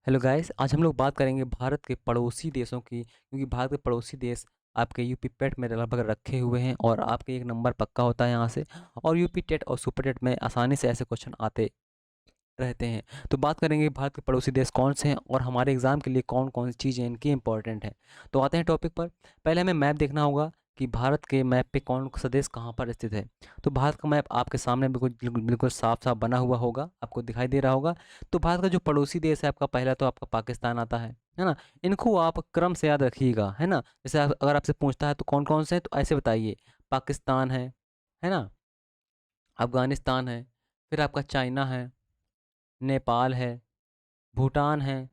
Hello guys, आज हम लोग बात करेंगे भारत के पड़ोसी देशों की, क्योंकि भारत के पड़ोसी देश आपके यूपी टेट में लगभग रखे हुए हैं और आपके एक नंबर पक्का होता है यहाँ से। और यूपी टेट और सुपर टेट में आसानी से ऐसे क्वेश्चन आते रहते हैं। तो बात करेंगे भारत के पड़ोसी देश कौन से हैं और हमारे एग्जाम के लिए कौन कौन सी चीज़ें इनकी इंपॉर्टेंट हैं। तो आते हैं टॉपिक पर। पहले हमें मैप देखना होगा कि भारत के मैप पे कौन सा देश कहाँ पर स्थित है। तो भारत का मैप आपके सामने बिल्कुल बिल्कुल साफ साफ बना हुआ होगा, आपको दिखाई दे रहा होगा। तो भारत का जो पड़ोसी देश है आपका, पहला तो आपका पाकिस्तान आता है ना। इनको आप क्रम से याद रखिएगा, है ना। जैसे अगर आपसे पूछता है तो कौन कौन से हैं, तो ऐसे बताइए। पाकिस्तान है ना। अफगानिस्तान है, फिर आपका चाइना है, नेपाल है, भूटान है,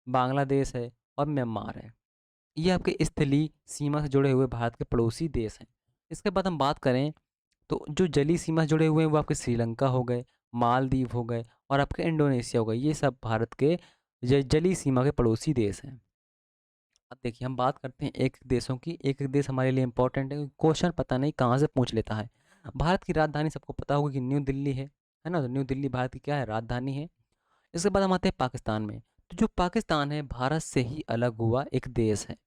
बांग्लादेश है और म्यांमार है। ये आपके स्थलीय सीमा से जुड़े हुए भारत के पड़ोसी देश हैं। इसके बाद हम बात करें तो जो जलीय सीमा से जुड़े हुए हैं वो आपके श्रीलंका हो गए, मालदीव हो गए और आपके इंडोनेशिया हो गए। ये सब भारत के जलीय सीमा के पड़ोसी देश हैं। अब देखिए हम बात करते हैं एक एक देशों की। एक एक देश हमारे लिए इंपॉर्टेंट है, क्वेश्चन पता नहीं कहाँ से पूछ लेता है। भारत की राजधानी सबको पता होगी कि न्यू दिल्ली है ना। तो न्यू दिल्ली भारत की क्या है, राजधानी है। इसके बाद हम आते हैं पाकिस्तान में। तो जो पाकिस्तान है भारत से ही अलग हुआ एक देश है।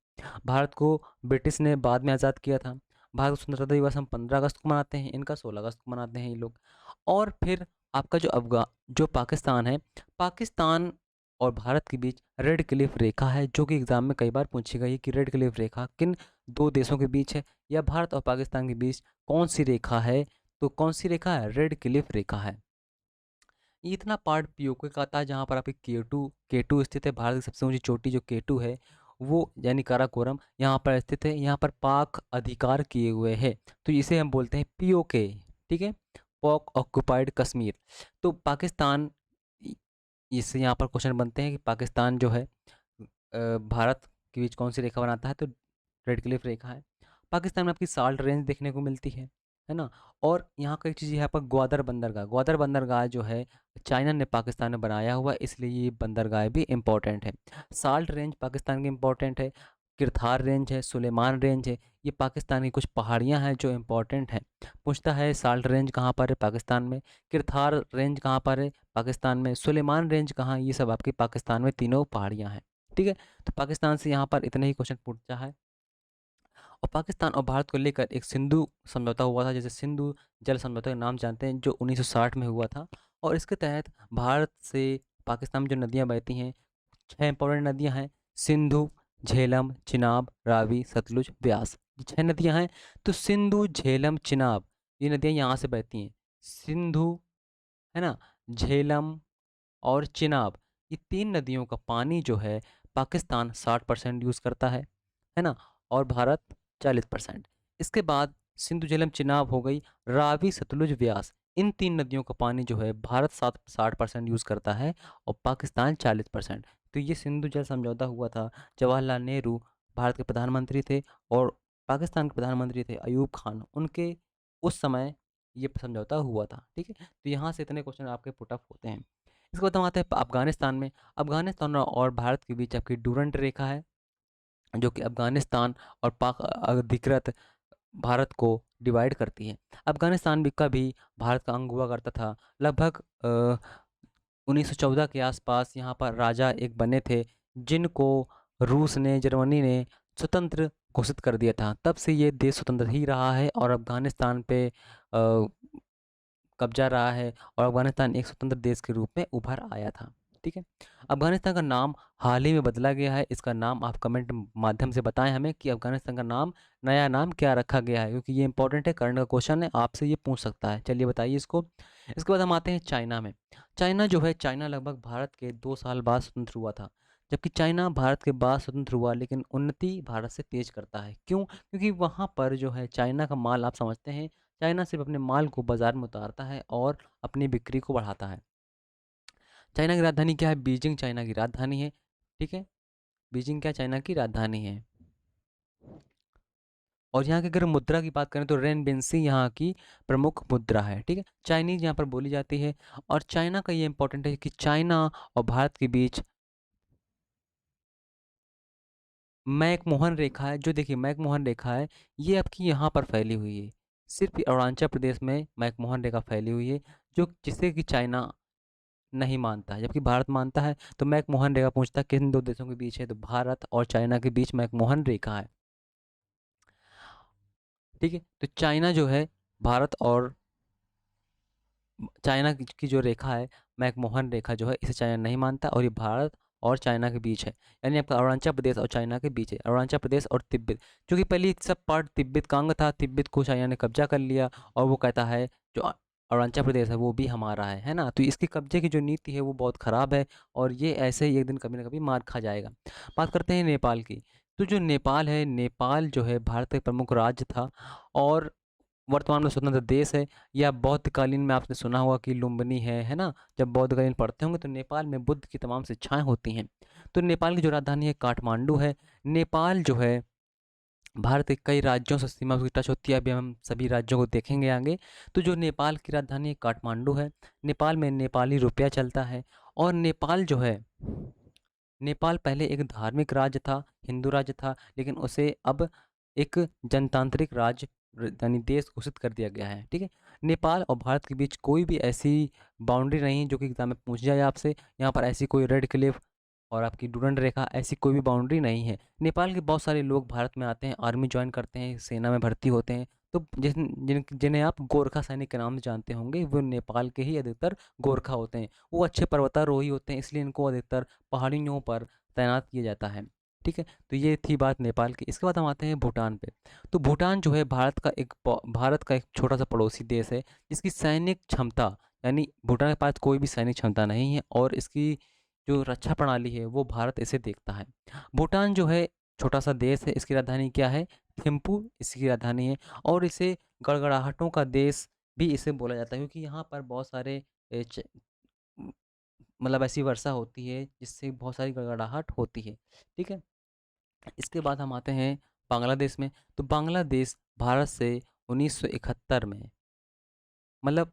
भारत को ब्रिटिश ने बाद में आज़ाद किया था। भारत का स्वतंत्रता दिवस हम 15 अगस्त को मनाते हैं, इनका 16 अगस्त को मनाते हैं ये लोग। और फिर आपका जो पाकिस्तान है, पाकिस्तान और भारत के बीच रेड क्लिफ रेखा है, जो कि एग्जाम में कई बार पूछी गई है कि रेड क्लिफ रेखा किन दो देशों के बीच है, या भारत और पाकिस्तान के बीच कौन सी रेखा है। तो कौन सी रेखा है, रेड क्लिफ रेखा है। ये इतना पार्ट पीओके का आता है जहाँ पर आपकी केटू स्थित है। भारत की सबसे ऊंची चोटी जो केटू है वो यानी काराकोरम यहाँ पर स्थित है। यहाँ पर पाक अधिकार किए हुए है, तो इसे हम बोलते हैं पीओके। ठीक है, पॉक ऑक्युपाइड कश्मीर। तो पाकिस्तान, इ- इससे यहाँ पर क्वेश्चन बनते हैं कि पाकिस्तान जो है भारत के बीच कौन सी रेखा बनाता है, तो रेड क्लिफ रेखा है। पाकिस्तान में आपकी साल्ट रेंज देखने को मिलती है ना। और यहाँ का एक चीज़ यहाँ पर ग्वादर बंदरगाह जो है चाइना ने पाकिस्तान में बनाया हुआ है, इसलिए ये बंदरगाह भी इम्पोर्टेंट है। साल्ट रेंज पाकिस्तान की इम्पोर्टेंट है। किरथार रेंज है, सुलेमान रेंज है, ये पाकिस्तान की कुछ पहाड़ियाँ हैं जो इम्पोर्टेंट हैं। पूछता है साल्ट रेंज कहाँ पर है पाकिस्तान में, किरथार रेंज कहाँ पर है पाकिस्तान में, सुलेमान रेंज कहाँ, ये सब आपकी पाकिस्तान में तीनों पहाड़ियाँ हैं। ठीक है, तो पाकिस्तान से यहाँ पर इतने ही क्वेश्चन पूछता है। और पाकिस्तान और भारत को लेकर एक सिंधु समझौता हुआ था, जैसे सिंधु जल समझौता का नाम जानते हैं, जो 1960 में हुआ था। और इसके तहत भारत से पाकिस्तान में जो नदियाँ बहती हैं, 6 इंपॉर्टेंट नदियाँ हैं। सिंधु, झेलम, चिनाब, रावी, सतलुज, ब्यास, ये 6 नदियाँ हैं। तो सिंधु, झेलम, चिनाब, ये नदियाँ यहाँ से बहती हैं। सिंधु, है ना, झेलम और चिनाब, ये 3 नदियों का पानी जो है पाकिस्तान 60% यूज़ करता है ना। और भारत 40%। इसके बाद सिंधु झेलम चिनाब हो गई, रावी सतलुज व्यास, इन 3 नदियों का पानी जो है भारत 60% यूज़ करता है और पाकिस्तान 40%। तो ये सिंधु जल समझौता हुआ था। जवाहरलाल नेहरू भारत के प्रधानमंत्री थे और पाकिस्तान के प्रधानमंत्री थे अयूब खान, उनके उस समय ये समझौता हुआ था। ठीक है, तो यहाँ से इतने क्वेश्चन आपके पुट अप होते हैं। इसके बाद हम आते हैं अफगानिस्तान में। अफगानिस्तान और भारत के बीच आपकी डूरंट रेखा है, जो कि अफगानिस्तान और पाक अधिकृत भारत को डिवाइड करती है। अफगानिस्तान भी कभी भारत का अंग हुआ करता था। लगभग 1914 के आसपास यहाँ पर राजा एक बने थे, जिनको रूस ने, जर्मनी ने स्वतंत्र घोषित कर दिया था। तब से ये देश स्वतंत्र ही रहा है और अफगानिस्तान पे कब्जा रहा है और अफगानिस्तान एक स्वतंत्र देश के रूप में उभर आया था। ठीक है, अफगानिस्तान का नाम हाल ही में बदला गया है। इसका नाम आप कमेंट माध्यम से बताएं हमें कि अफगानिस्तान का नाम, नया नाम क्या रखा गया है, क्योंकि ये इंपॉर्टेंट है, करंट का क्वेश्चन है, आपसे ये पूछ सकता है। चलिए बताइए इसको। इसके बाद हम आते हैं चाइना में। चाइना जो है, चाइना लगभग भारत के 2 साल बाद स्वतंत्र हुआ था। जबकि चाइना भारत के बाद स्वतंत्र हुआ, लेकिन उन्नति भारत से तेज करता है। क्यों? क्योंकि वहाँ पर जो है चाइना का माल, आप समझते हैं, चाइना सिर्फ अपने माल को बाजार में उतारता है और अपनी बिक्री को बढ़ाता है। चाइना की राजधानी क्या है, बीजिंग चाइना की राजधानी है। ठीक है, बीजिंग क्या चाइना की राजधानी है। और यहाँ की अगर मुद्रा की बात करें तो रेनबेंसी यहाँ की प्रमुख मुद्रा है। ठीक है, चाइनीज यहाँ पर बोली जाती है। और चाइना का ये इंपॉर्टेंट है कि चाइना और भारत के बीच मैकमोहन रेखा है। जो देखिए मैकमोहन रेखा है, ये आपकी यहाँ पर फैली हुई है। सिर्फ अरुणाचल प्रदेश में मैकमोहन रेखा फैली हुई है, जो जिससे कि चाइना नहीं मानता है, जबकि भारत मानता है। तो मैकमोहन रेखा पूछता है किन दो देशों के बीच है, तो भारत और चाइना के बीच मैकमोहन रेखा है। ठीक है, तो चाइना जो है, भारत और चाइना की जो रेखा है, मैकमोहन रेखा जो है, इसे चाइना नहीं मानता और ये भारत और चाइना के बीच है। यानी आपका अरुणाचल प्रदेश और चाइना के बीच है, अरुणाचल प्रदेश और तिब्बत। क्योंकि पहले सब पार्ट तिब्बत का अंग था, तिब्बत को चाइना ने कब्जा कर लिया और वो कहता है जो अरुणाचल प्रदेश है वो भी हमारा है ना। तो इसकी कब्जे की जो नीति है वो बहुत ख़राब है और ये ऐसे ही एक दिन कभी ना कभी मार खा जाएगा। बात करते हैं नेपाल की। तो जो नेपाल है, नेपाल जो है भारत का एक प्रमुख राज्य था और वर्तमान में स्वतंत्र देश है। या बौद्धकालीन में आपने सुना होगा कि लुम्बिनी है ना। जब बौद्धकालीन पढ़ते होंगे तो नेपाल में बुद्ध की तमाम शिक्षाएं होती हैं। तो नेपाल की जो राजधानी है काठमांडू है। नेपाल जो है भारत के कई राज्यों से सीमा उसकी टच होती है, अभी हम सभी राज्यों को देखेंगे आगे। तो जो नेपाल की राजधानी है काठमांडू है। नेपाल में नेपाली रुपया चलता है। और नेपाल जो है, नेपाल पहले एक धार्मिक राज्य था, हिंदू राज्य था, लेकिन उसे अब एक जनतांत्रिक राज्य यानी देश घोषित कर दिया गया है। ठीक है, नेपाल और भारत के बीच कोई भी ऐसी बाउंड्री नहीं है जो कि एग्जाम में पूछ जाए आपसे। यहाँ पर ऐसी कोई रेड क्लिफ और आपकी डूरंड रेखा, ऐसी कोई भी बाउंड्री नहीं है। नेपाल के बहुत सारे लोग भारत में आते हैं, आर्मी ज्वाइन करते हैं, सेना में भर्ती होते हैं। तो जिन्हें आप गोरखा सैनिक के नाम से जानते होंगे, वो नेपाल के ही अधिकतर गोरखा होते हैं। वो अच्छे पर्वतारोही होते हैं, इसलिए इनको अधिकतर पहाड़ियों पर तैनात किया जाता है। ठीक है, तो ये थी बात नेपाल की। इसके बाद हम आते हैं भूटान पे। तो भूटान जो है भारत का एक छोटा सा पड़ोसी देश है, जिसकी सैनिक क्षमता, यानी भूटान के पास कोई भी सैनिक क्षमता नहीं है और इसकी जो रक्षा प्रणाली है वो भारत इसे देखता है। भूटान जो है छोटा सा देश है, इसकी राजधानी क्या है, थिम्पू इसकी राजधानी है। और इसे गड़गड़ाहटों का देश भी इसे बोला जाता है, क्योंकि यहाँ पर बहुत सारे म- मतलब ऐसी वर्षा होती है जिससे बहुत सारी गड़गड़ाहट होती है। ठीक है, इसके बाद हम आते हैं बांग्लादेश में। तो बांग्लादेश भारत से 1971 में, मतलब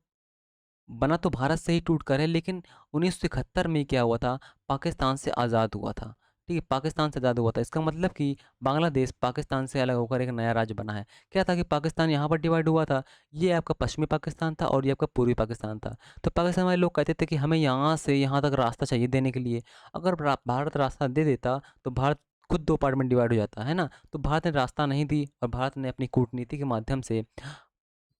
बना तो भारत से ही टूट कर है, लेकिन 1971 में क्या हुआ था, पाकिस्तान से आज़ाद हुआ था। ठीक है, पाकिस्तान से आज़ाद हुआ था, इसका मतलब कि बांग्लादेश पाकिस्तान से अलग होकर एक नया राज्य बना है। क्या था कि पाकिस्तान यहाँ पर डिवाइड हुआ था, ये आपका पश्चिमी पाकिस्तान था और ये आपका पूर्वी पाकिस्तान था। तो पाकिस्तान वाले लोग कहते थे कि हमें यहाँ से यहाँ तक रास्ता चाहिए देने के लिए। अगर भारत रास्ता दे देता तो भारत खुद दो पार्ट में डिवाइड हो जाता है ना। तो भारत ने रास्ता नहीं दी और भारत ने अपनी कूटनीति के माध्यम से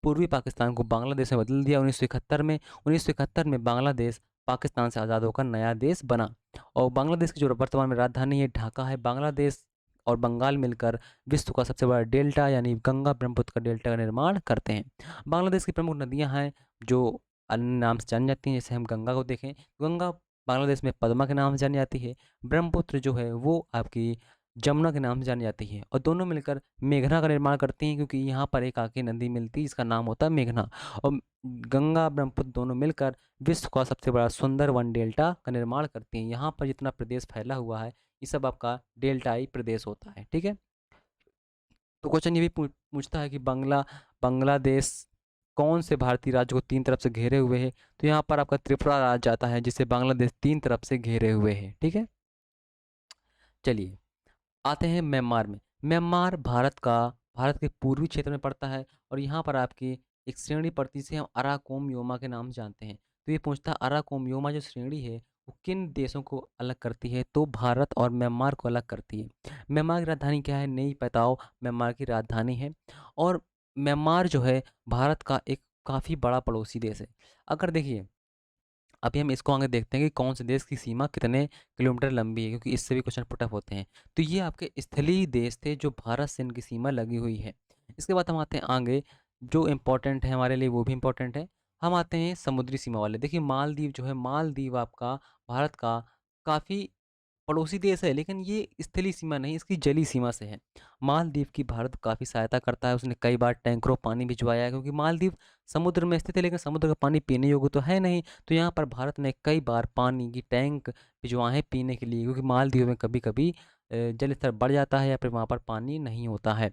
पूर्वी पाकिस्तान को बांग्लादेश में बदल दिया 1971 में। 1971 में बांग्लादेश पाकिस्तान से आज़ाद होकर नया देश बना। और बांग्लादेश की जो वर्तमान में राजधानी है ढाका है। बांग्लादेश और बंगाल मिलकर विश्व का सबसे बड़ा डेल्टा यानी गंगा ब्रह्मपुत्र का डेल्टा का निर्माण करते हैं। बांग्लादेश की प्रमुख नदियां हैं जो अन्य नाम से जानी जाती हैं। जैसे हम गंगा को देखें, गंगा बांग्लादेश में पद्मा के नाम से जानी जाती है। ब्रह्मपुत्र जो है वो आपकी जमुना के नाम से जानी जाती है और दोनों मिलकर मेघना का निर्माण करती हैं, क्योंकि यहाँ पर एक आके नदी मिलती है जिसका नाम होता है मेघना। और गंगा ब्रह्मपुत्र दोनों मिलकर विश्व का सबसे बड़ा सुंदर वन डेल्टा का निर्माण करती हैं। यहाँ पर जितना प्रदेश फैला हुआ है ये सब आपका डेल्टाई प्रदेश होता है। ठीक है, तो क्वेश्चन ये भी पूछता है कि बांग्लादेश कौन से भारतीय राज्य को तीन तरफ से घेरे हुए है। तो यहाँ पर आपका त्रिपुरा राज्य आता है जिसे बांग्लादेश तीन तरफ से घेरे हुए है। ठीक है, चलिए आते हैं म्यांमार में। म्यांमार भारत के पूर्वी क्षेत्र में पड़ता है और यहाँ पर आपकी एक श्रेणी पड़ती है जिसे हम अराकोम योमा के नाम से जानते हैं। तो ये पूछता है अराकोम योमा जो श्रेणी है वो किन देशों को अलग करती है, तो भारत और म्यांमार को अलग करती है। म्यांमार की राजधानी क्या है, नई पैताओ म्यांमार की राजधानी है। और म्यांमार जो है भारत का एक काफ़ी बड़ा पड़ोसी देश है। अगर देखिए अभी हम इसको आगे देखते हैं कि कौन से देश की सीमा कितने किलोमीटर लंबी है, क्योंकि इससे भी क्वेश्चन पुटअप होते हैं। तो ये आपके स्थलीय देश थे जो भारत से इनकी सीमा लगी हुई है। इसके बाद हम आते हैं आगे, जो इम्पोर्टेंट है हमारे लिए वो भी इम्पोर्टेंट है। हम आते हैं समुद्री सीमा वाले। देखिए मालदीव जो है, मालदीव आपका भारत का काफ़ी पड़ोसी देश है, लेकिन ये स्थलीय सीमा नहीं, इसकी जलीय सीमा से है। मालदीव की भारत काफ़ी सहायता करता है, उसने कई बार टैंकरों पानी भिजवाया है, क्योंकि मालदीव समुद्र में स्थित है लेकिन समुद्र का पानी पीने योग्य तो है नहीं। तो यहाँ पर भारत ने कई बार पानी की टैंक भिजवाए हैं पीने के लिए, क्योंकि मालदीव में कभी कभी जल स्तर बढ़ जाता है या फिर वहाँ पर पानी नहीं होता है।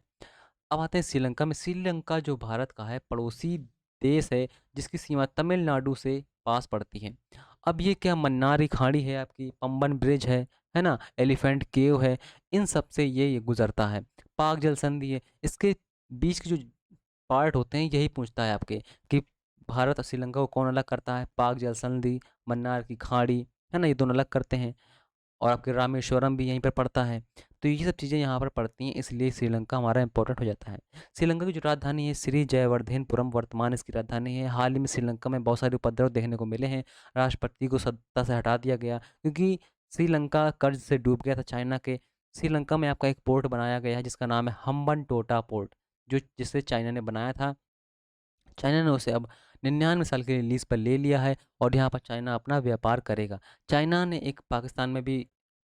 अब आते हैं श्रीलंका में। श्रीलंका जो भारत का है पड़ोसी देश है, जिसकी सीमा तमिलनाडु से पास पड़ती है। अब ये क्या मन्नार खाड़ी है, आपकी पंबन ब्रिज है ना, एलिफेंट केव है, इन सब से ये गुजरता है। पाक जल संधि है, इसके बीच के जो पार्ट होते हैं यही पूछता है आपके कि भारत और श्रीलंका को कौन अलग करता है? पाक जल संधि, मन्नार की खाड़ी, है ना, ये दोनों अलग करते हैं। और आपके रामेश्वरम भी यहीं पर पड़ता है। तो ये सब चीज़ें यहाँ पर पड़ती हैं, इसलिए श्रीलंका हमारा इंपॉर्टेंट हो जाता है। श्रीलंका की जो राजधानी है श्री जयवर्धनपुरम वर्तमान इसकी राजधानी है। हाल ही में श्रीलंका में बहुत सारे उपद्रव देखने को मिले हैं। राष्ट्रपति को सत्ता से हटा दिया गया क्योंकि श्रीलंका कर्ज से डूब गया था चाइना के। श्रीलंका में आपका एक पोर्ट बनाया गया है जिसका नाम है हम्बनटोटा पोर्ट, जो जिसे चाइना ने बनाया था। चाइना ने उसे अब 99 साल के लिए लीज पर ले लिया है और यहाँ पर चाइना अपना व्यापार करेगा। चाइना ने एक पाकिस्तान में भी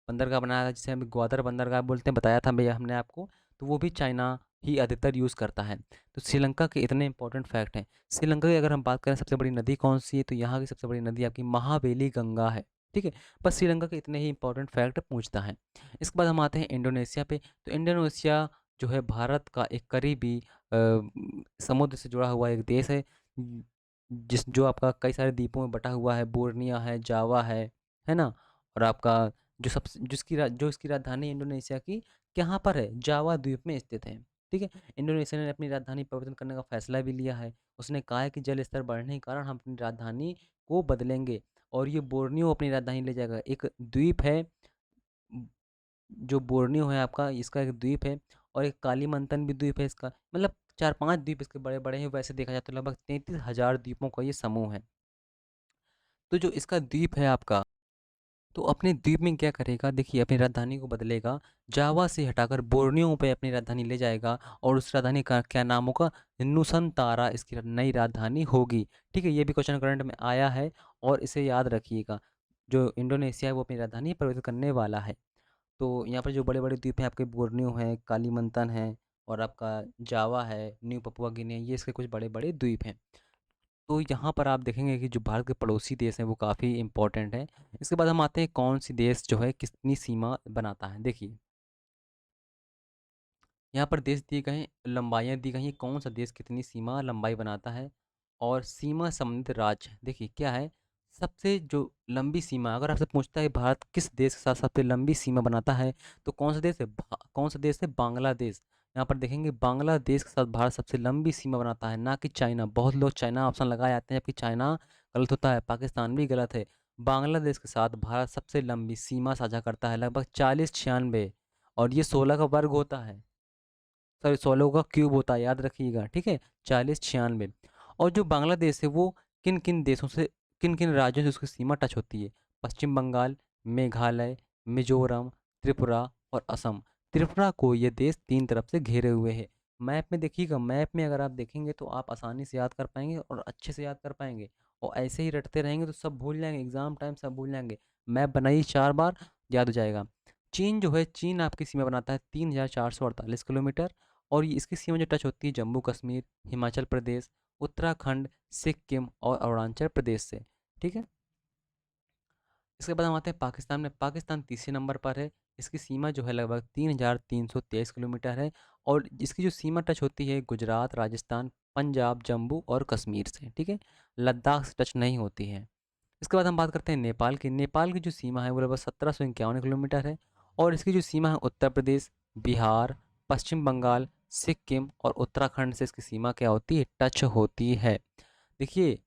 बंदरगाह बनाया था जिसे हम ग्वादर बंदरगाह बोलते हैं, बताया था भैया हमने आपको। तो वो भी चाइना ही अधिकतर यूज़ करता है। तो श्रीलंका के इतने इंपॉर्टेंट फैक्ट हैं। श्रीलंका की अगर हम बात करें सबसे बड़ी नदी कौन सी है, तो यहाँ की सबसे बड़ी नदी आपकी महावेली गंगा है। ठीक है, बस श्रीलंका के इतने ही इंपॉर्टेंट फैक्ट पूछता है। इसके बाद हम आते हैं इंडोनेशिया पे। तो इंडोनेशिया जो है भारत का एक करीबी समुद्र से जुड़ा हुआ एक देश है, जिस जो आपका कई सारे द्वीपों में बटा हुआ है। बोर्निया है, जावा है ना। और आपका जो सबसे जो इसकी राजधानी इंडोनेशिया की कहाँ पर है, जावा द्वीप में स्थित है। ठीक है, इंडोनेशिया ने अपनी राजधानी परिवर्तन करने का फैसला भी लिया है। उसने कहा है कि जल स्तर बढ़ने के कारण हम अपनी राजधानी को बदलेंगे और ये बोर्नियो अपनी राजधानी ले जाएगा। एक द्वीप है जो बोर्नियो है आपका, इसका एक द्वीप है। और एक कालीमंतन भी द्वीप है इसका, मतलब 4-5 द्वीप इसके बड़े बड़े हैं। वैसे देखा जाए तो लगभग 33,000 द्वीपों का ये समूह है। तो जो इसका द्वीप है आपका, तो अपने द्वीप में क्या करेगा, देखिए अपनी राजधानी को बदलेगा। जावा से हटाकर बोर्नियो पे अपनी राजधानी ले जाएगा और उस राजधानी का क्या नाम होगा, नुसंतारा इसकी नई राजधानी होगी। ठीक है, ये भी क्वेश्चन करंट में आया है और इसे याद रखिएगा। जो इंडोनेशिया है वो अपनी राजधानी परिवर्तित करने वाला है। तो यहाँ पर जो बड़े बड़े द्वीप हैं आपके, बोर्नियो है, कालीमंतन है और आपका जावा है, न्यू पपुआ गिनी है, ये इसके कुछ बड़े बड़े द्वीप हैं। तो यहाँ पर आप देखेंगे कि जो भारत के पड़ोसी देश हैं वो काफ़ी इंपॉर्टेंट है। इसके बाद हम आते हैं कौन सी देश जो है कितनी सीमा बनाता है। देखिए यहाँ पर देश दिए गए हैं, लंबाइयाँ दी गई हैं, कौन सा देश कितनी सीमा लंबाई बनाता है। और सीमा संबंधित राज्य देखिए क्या है, सबसे जो लंबी सीमा, अगर आपसे पूछता है भारत किस देश के साथ सबसे लंबी सीमा बनाता है, तो कौन सा देश है, कौन सा देश है, बांग्लादेश। यहाँ पर देखेंगे बांग्लादेश के साथ भारत सबसे लंबी सीमा बनाता है, ना कि चाइना। बहुत लोग चाइना ऑप्शन लगाए जाते हैं जबकि चाइना गलत होता है, पाकिस्तान भी गलत है। बांग्लादेश के साथ भारत सबसे लंबी सीमा साझा करता है, लगभग 40-96। और ये 16 का वर्ग होता है, सॉरी 16 का क्यूब होता है, याद रखिएगा। ठीक है, 40-96। और जो बांग्लादेश है वो किन किन देशों से, किन किन राज्यों से उसकी सीमा टच होती है, पश्चिम बंगाल, मेघालय, मिजोरम, त्रिपुरा और असम। त्रिपुरा को ये देश 3 तरफ से घेरे हुए है। मैप में देखिएगा, मैप में अगर आप देखेंगे तो आप आसानी से याद कर पाएंगे और अच्छे से याद कर पाएंगे। और ऐसे ही रटते रहेंगे तो सब भूल जाएंगे, एग्जाम टाइम सब भूल जाएंगे। मैप बनाइए 4 बार, याद हो जाएगा। चीन जो है, चीन आपकी सीमा बनाता है 3,448 किलोमीटर। और ये इसकी सीमा जो टच होती है जम्मू कश्मीर, हिमाचल प्रदेश, उत्तराखंड, सिक्किम और अरुणाचल प्रदेश से। ठीक है, इसके बाद हम आते हैं पाकिस्तान में। पाकिस्तान तीसरे नंबर पर है। इसकी सीमा जो है लगभग 3,323 किलोमीटर है। और इसकी जो सीमा टच होती है गुजरात, राजस्थान, पंजाब, जम्मू और कश्मीर से। ठीक है, लद्दाख से टच नहीं होती है। इसके बाद हम बात करते हैं नेपाल की। नेपाल की जो सीमा है वो लगभग 1751 किलोमीटर है। और इसकी जो सीमा है उत्तर प्रदेश, बिहार, पश्चिम बंगाल, सिक्किम और उत्तराखंड से इसकी सीमा क्या होती है, टच होती है। देखिए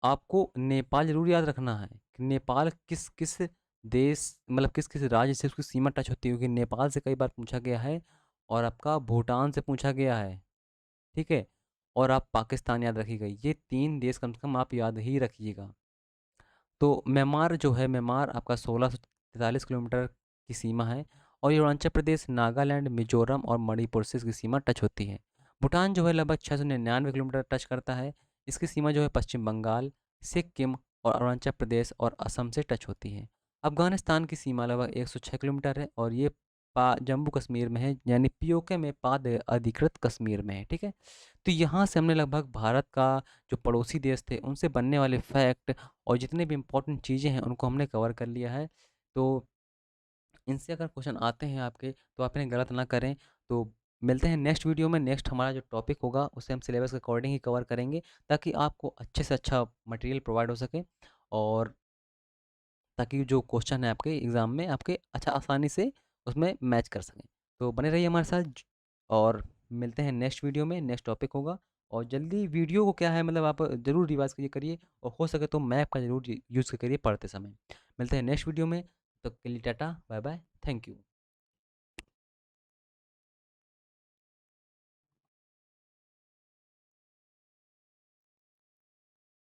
आपको नेपाल जरूर याद रखना है कि नेपाल किस किस देश, मतलब किस किस राज्य से उसकी सीमा टच होती है, क्योंकि नेपाल से कई बार पूछा गया है और आपका भूटान से पूछा गया है। ठीक है, और आप पाकिस्तान याद रखिएगा। ये 3 देश कम से कम आप याद ही रखिएगा। तो म्यांमार जो है, म्यांमार आपका 1643 किलोमीटर की सीमा है। और ये अरुणाचल प्रदेश, नागालैंड, मिजोरम और मणिपुर से इसकी सीमा टच होती है। भूटान जो है लगभग 699 किलोमीटर टच करता है। इसकी सीमा जो है पश्चिम बंगाल, सिक्किम और अरुणाचल प्रदेश और असम से टच होती है। अफगानिस्तान की सीमा लगभग 106 किलोमीटर है और ये जम्मू कश्मीर में है, यानी पीओके में पाद अधिकृत कश्मीर में है। ठीक है, तो यहाँ से हमने लगभग भारत का जो पड़ोसी देश थे उनसे बनने वाले फैक्ट और जितने भी इम्पोर्टेंट चीज़ें हैं उनको हमने कवर कर लिया है। तो इनसे अगर क्वेश्चन आते हैं आपके तो आप इन्हें गलत ना करें। तो मिलते हैं नेक्स्ट वीडियो में। नेक्स्ट हमारा जो टॉपिक होगा उसे हम सिलेबस के अकॉर्डिंग ही कवर करेंगे, ताकि आपको अच्छे से अच्छा मटेरियल प्रोवाइड हो सके और ताकि जो क्वेश्चन है आपके एग्ज़ाम में आपके अच्छा आसानी से उसमें मैच कर सकें। तो बने रहिए हमारे साथ और मिलते हैं नेक्स्ट वीडियो में। नेक्स्ट टॉपिक होगा। और जल्दी वीडियो को क्या है मतलब आप ज़रूर रिवाइज़ करिए और हो सके तो मैप का ज़रूर यूज़ करिए पढ़ते समय। मिलते हैं नेक्स्ट वीडियो में, तब तक के लिए tata, bye bye, thank you.